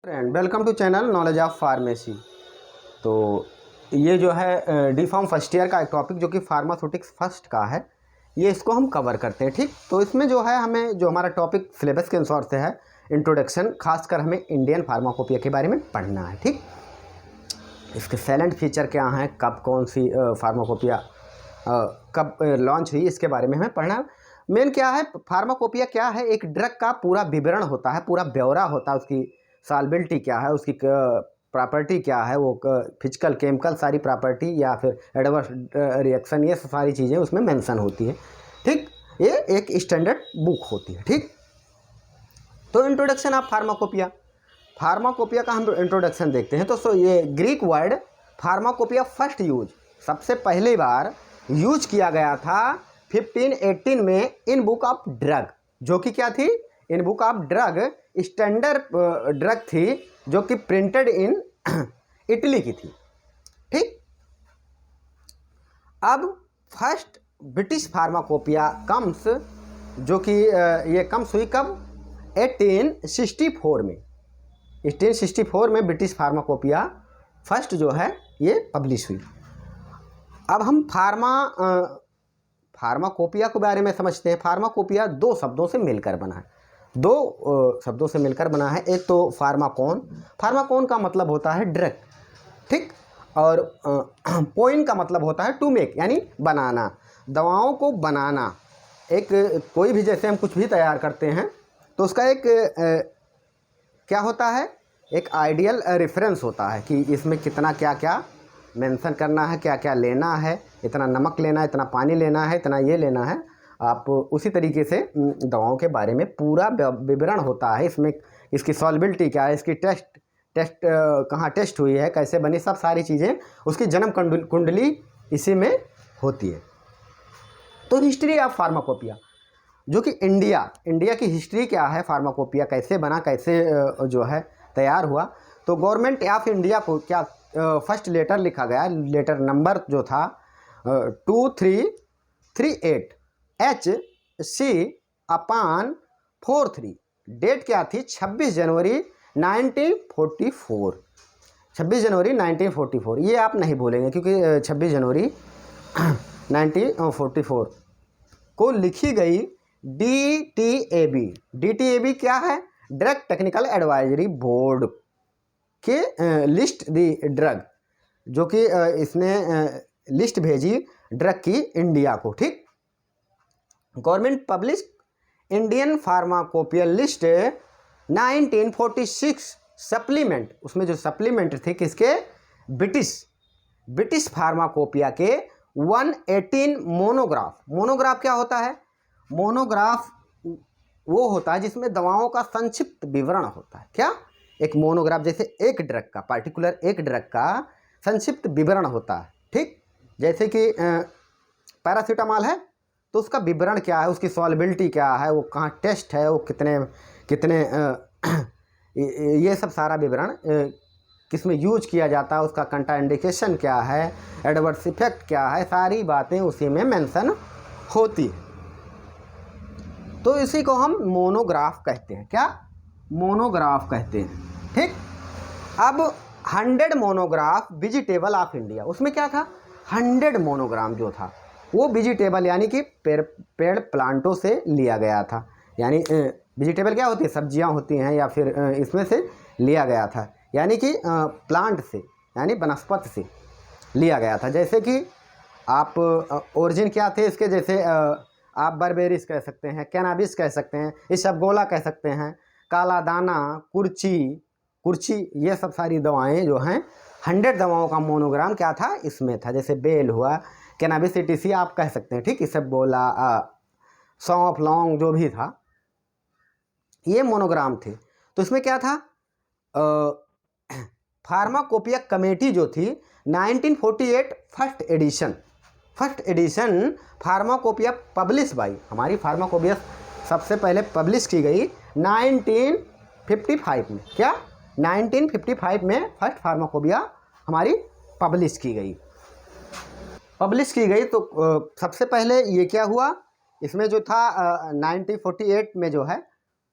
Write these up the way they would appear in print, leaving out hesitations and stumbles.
Friend welcome to channel knowledge of pharmacy. तो ये जो है डी फार्म फर्स्ट ईयर का एक टॉपिक जो कि फार्मास्यूटिक्स फर्स्ट का है, ये इसको हम कवर करते हैं। ठीक, तो इसमें जो है हमें जो हमारा टॉपिक सिलेबस के अनुसार से है इंट्रोडक्शन, खासकर हमें इंडियन फार्माकोपिया के बारे में पढ़ना है। ठीक, इसके साइलेंट फीचर क्या हैं, कब कौन सी फार्माकोपिया कब लॉन्च हुई, इसके बारे में हमें पढ़ना है। मेन क्या है, फार्माकोपिया क्या है, एक ड्रग का पूरा विवरण होता है, पूरा ब्यौरा होता है, उसकी सॉल्बिलिटी क्या है, उसकी प्रॉपर्टी क्या है, वो फिजिकल केमिकल सारी प्रॉपर्टी या फिर एडवर्स रिएक्शन, ये सारी चीज़ें उसमें मेंशन होती है। ठीक, ये एक स्टैंडर्ड बुक होती है। ठीक, तो इंट्रोडक्शन ऑफ फार्माकोपिया, फार्माकोपिया का हम इंट्रोडक्शन देखते हैं। तो ये Greek word pharmacopoeia first use, सबसे पहली बार यूज किया गया था 1518 में इन बुक ऑफ ड्रग, जो कि क्या थी, in book of drug standard drug थी, जो कि प्रिंटेड इन इटली की थी। ठीक, अब फर्स्ट ब्रिटिश फार्माकोपिया कम्स, जो कि ये कम्स हुई कब, 1864 में। 1864 में ब्रिटिश फार्माकोपिया फर्स्ट जो है ये पब्लिश हुई। अब हम फार्माकोपिया के बारे में समझते हैं। फार्माकोपिया दो शब्दों से मिलकर बना है, दो शब्दों से मिलकर बना है। एक तो फार्माकोन, फार्माकोन का मतलब होता है ड्रग, ठीक, और पोइन का मतलब होता है टू मेक, यानी बनाना, दवाओं को बनाना। एक कोई भी, जैसे हम कुछ भी तैयार करते हैं तो उसका एक क्या होता है, एक आइडियल रेफरेंस होता है कि इसमें कितना क्या क्या मेंशन करना है, क्या क्या लेना है, इतना नमक लेना है, इतना पानी लेना है, इतना ये लेना है। आप उसी तरीके से दवाओं के बारे में पूरा विवरण होता है। इसमें इसकी सॉल्बिलिटी क्या है, इसकी टेस्ट कहाँ टेस्ट हुई है, कैसे बनी, सब सारी चीज़ें, उसकी जन्म कुंडली इसी में होती है। तो हिस्ट्री ऑफ फार्माकोपिया, जो कि इंडिया की हिस्ट्री क्या है, फार्माकोपिया कैसे बना, कैसे जो है तैयार हुआ। तो गवर्नमेंट ऑफ इंडिया को क्या फर्स्ट लेटर लिखा गया, लेटर नंबर जो था 2338 HC/43, डेट क्या थी, 26 जनवरी 1944। 26 जनवरी 1944, ये आप नहीं भूलेंगे क्योंकि 26 जनवरी 1944 को लिखी गई DTAB क्या है, ड्रग टेक्निकल एडवाइजरी बोर्ड के लिस्ट दी ड्रग, जो कि इसने लिस्ट भेजी ड्रग की इंडिया को। ठीक, government publish Indian pharmacopoeia list 1946 supplement, उसमें जो सप्लीमेंट थे किसके, ब्रिटिश फार्माकोपिया के 118 मोनोग्राफ। मोनोग्राफ क्या होता है, मोनोग्राफ वो होता है जिसमें दवाओं का संक्षिप्त विवरण होता है। क्या, एक मोनोग्राफ, जैसे एक ड्रग का, पार्टिकुलर एक ड्रग का संक्षिप्त विवरण होता है। ठीक, जैसे कि पैरासीटामॉल है तो उसका विवरण क्या है, उसकी सॉल्बिलिटी क्या है, वो कहाँ टेस्ट है, वो कितने ये सब सारा विवरण किसमें यूज किया जाता है, उसका कंट्राइंडिकेशन क्या है, एडवर्स इफेक्ट क्या है, सारी बातें उसी में मेंशन होती है। तो इसी को हम मोनोग्राफ कहते हैं। क्या, मोनोग्राफ कहते हैं। ठीक, अब 100 मोनोग्राफ वेजिटेबल ऑफ इंडिया, उसमें क्या था, 100 मोनोग्राम जो था वो वेजिटेबल यानी कि पेड़ प्लांटों से लिया गया था। यानी वेजिटेबल क्या होती है, सब्जियां होती हैं, या फिर इसमें से लिया गया था, यानी कि प्लांट से, यानी वनस्पति से लिया गया था। जैसे कि आप ओरिजिन क्या थे इसके, जैसे आप बर्बेरिस कह सकते हैं, कैनाबिस कह सकते हैं, इसबगोला कह सकते हैं, काला दाना, कुर्ची, ये सब सारी दवाएं जो हैं, 100 दवाओं का मोनोग्राम क्या था, इसमें था। जैसे बेल हुआ, कैनाबिस etc आप कह सकते हैं। ठीक, इसबगोला, सौंफ, लौंग, जो भी था, ये मोनोग्राम थे। तो इसमें क्या था, फार्माकोपिया कमेटी जो थी 1948 first edition pharmacopoeia publish by, हमारी फार्माकोपिया सबसे पहले पब्लिश की गई 1955 में। क्या, 1955 में फर्स्ट फार्माकोपिया हमारी पब्लिश की गई। तो सबसे पहले ये क्या हुआ, इसमें जो था 1948 में जो है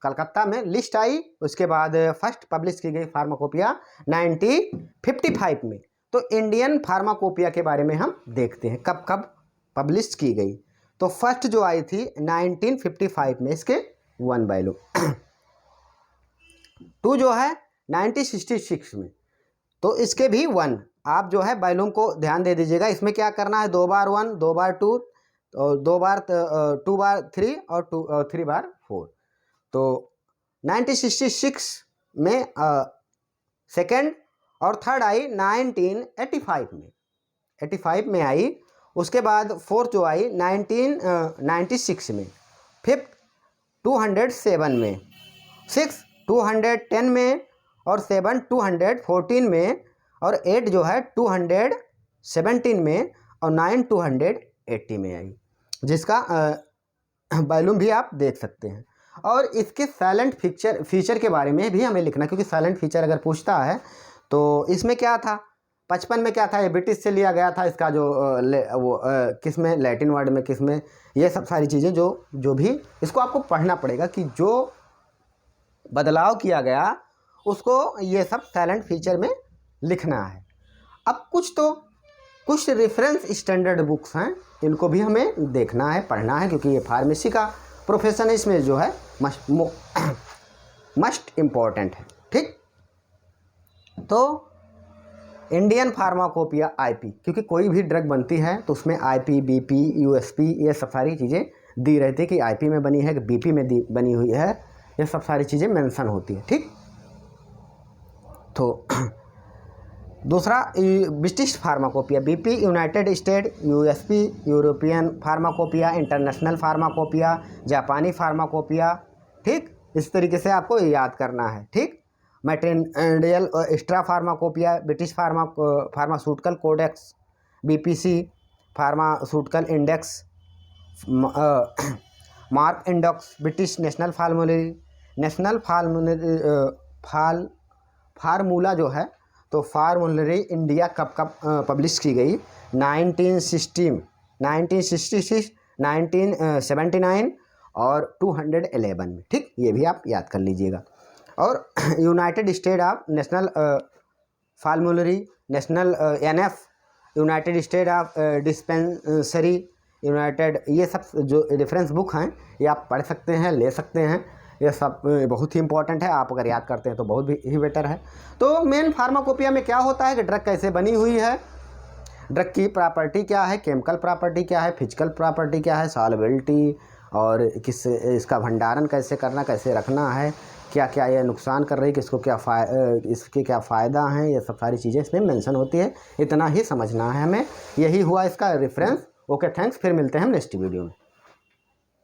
कलकत्ता में लिस्ट आई, उसके बाद फर्स्ट पब्लिश की गई फार्माकोपिया 1955 में। तो इंडियन फार्माकोपिया के बारे में हम देखते हैं कब कब पब्लिश की गई। तो फर्स्ट जो आई थी 1955 में, इसके 1 वॉल्यूम। 2 जो है 1966 में, तो इसके भी 1। आप जो है वॉल्यूम को ध्यान दे दीजिएगा, इसमें क्या करना है, 2 बार 1, 2 बार 2 और 2 बार 2 बार 3 और 3 बार 4। तो 1966 में सेकंड और थर्ड आई 1985 में, 85 में आई। उसके बाद फोर्थ जो आई 1996 में, फिफ्थ 207 में, सिक्स 210 में, और 7 214 में, और 8 जो है 217 में, और 9 280 में आई, जिसका वॉल्यूम भी आप देख सकते हैं। और इसके साइलेंट फीचर के बारे में भी हमें लिखना, क्योंकि साइलेंट फीचर अगर पूछता है तो इसमें क्या था, 55 में क्या था, ये ब्रिटिश से लिया गया था, इसका जो किस में, लैटिन वर्ड में, किस में, ये सब सारी चीज़ें जो भी इसको आपको पढ़ना पड़ेगा कि जो बदलाव किया गया उसको ये सब साइलेंट फीचर में लिखना है। अब कुछ रेफरेंस स्टैंडर्ड बुक्स हैं, इनको भी हमें देखना है, पढ़ना है, क्योंकि ये फार्मेसी का प्रोफेशन है, इसमें जो है मस्ट इम्पॉर्टेंट है। ठीक, तो इंडियन फार्माकोपिया आईपी, क्योंकि कोई भी ड्रग बनती है तो उसमें आईपी, बीपी, यूएसपी, ये सब सारी चीज़ें दी रहती है कि आईपी में बनी है कि बीपी में बनी हुई है, ये सब सारी चीज़ें मेंशन होती है। ठीक, तो दूसरा British pharmacopoeia, BP United State, USP European pharmacopoeia, international pharmacopoeia, जापानी फार्माकोपिया। ठीक, इस तरीके से आपको याद करना है। ठीक, material extra pharmacopoeia, British pharmaceutical codex, BPC pharmaceutical index, mark index, British national formula जो है, तो फार्मूलरी इंडिया कब पब्लिश की गई, 1960, 1966, 1979 और 211 में। ठीक, ये भी आप याद कर लीजिएगा। और United state of national फार्मूलरी, national NF, United state of dispensary United, ये सब जो रेफरेंस बुक हैं ये आप पढ़ सकते हैं, ले सकते हैं। ये सब बहुत ही इंपॉर्टेंट है, आप अगर याद करते हैं तो बहुत ही बेटर है। तो मेन फार्माकोपिया में क्या होता है कि ड्रग कैसे बनी हुई है, ड्रग की प्रॉपर्टी क्या है, केमिकल प्रॉपर्टी क्या है, फिजिकल प्रॉपर्टी क्या है, सॉल्युबिलिटी, और इसका भंडारण कैसे करना, कैसे रखना है, क्या क्या ये नुकसान कर रही है, किसको क्या इसके क्या फ़ायदा हैं, ये सब सारी चीज़ें इसमें मेंशन होती है। इतना ही समझना है हमें, यही हुआ इसका रेफरेंस। ओके, थैंक्स, फिर मिलते हैं हम नेक्स्ट वीडियो में।